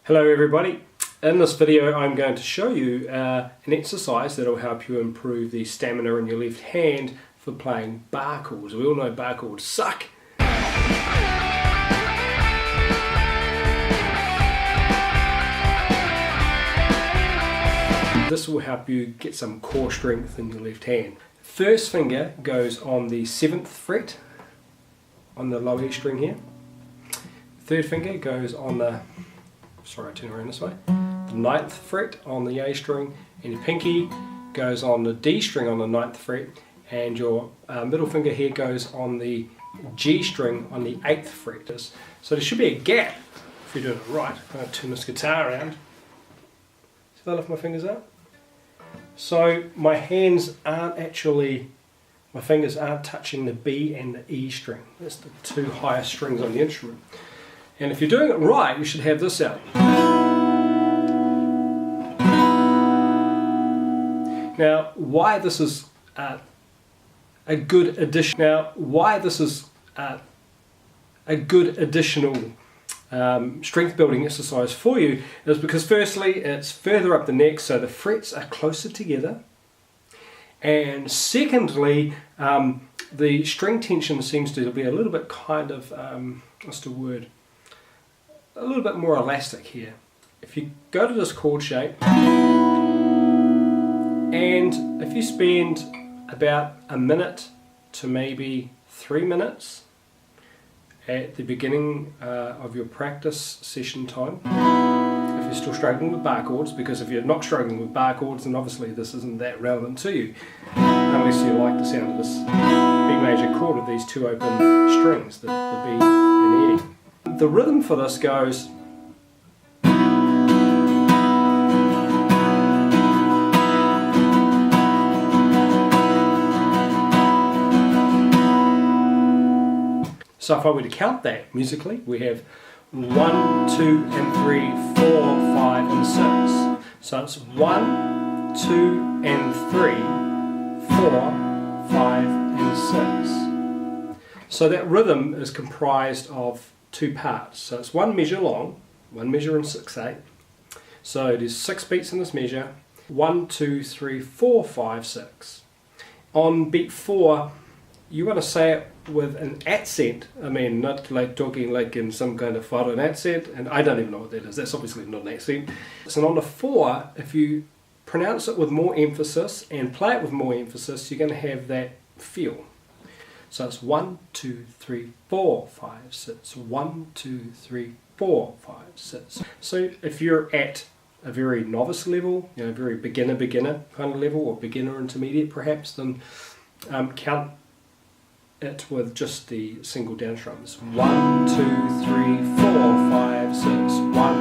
Hello everybody. In this video I'm going to show you an exercise that will help you improve the stamina in your left hand for playing bar chords. We all know bar chords suck. This will help you get some core strength in your left hand. First finger goes on the 7th fret on the low E string here. Third finger goes on the, sorry I turn around this way, the 9th fret on the A string, and your pinky goes on the D string on the 9th fret, and your middle finger here goes on the G string on the 8th fret. So there should be a gap if you're doing it right. I'm going to turn this guitar around. See if I lift my fingers up? So my hands aren't actually, my fingers aren't touching the B and the E string. That's the two highest strings on the instrument. And if you're doing it right, you should have this out. Now, why this is a good addition? Strength building exercise for you is because firstly it's further up the neck, so the frets are closer together, and secondly the string tension seems to be a little bit kind of what's the word, a little bit more elastic here. If you go to this chord shape and if you spend about a minute to maybe 3 minutes at the beginning of your practice session time, if you're still struggling with bar chords, because if you're not struggling with bar chords then obviously this isn't that relevant to you, unless you like the sound of this B major chord with these two open strings, the B and the E. The rhythm for this goes so if I were to count that musically, we have 1, 2 and 3, 4, 5 and 6. So it's 1, 2 and 3, 4, 5 and 6. So that rhythm is comprised of two parts. So it's one measure long, one measure in 6/8. So there's 6 beats in this measure. 1, 2, 3, 4, 5, 6. On beat 4, you want to say it with an accent. I mean, not like talking like in some kind of foreign accent, and I don't even know what that is. That's obviously not an accent. So on the 4, if you pronounce it with more emphasis and play it with more emphasis, you're going to have that feel. So it's 1, 2, 3, 4, 5, 6. 1, 2, 3, 4, 5, 6. So if you're at a very novice level, you know, very beginner kind of level, or beginner intermediate perhaps, then count it with just the single down strums. 1, 2, 3, 4, 5, 6. 1,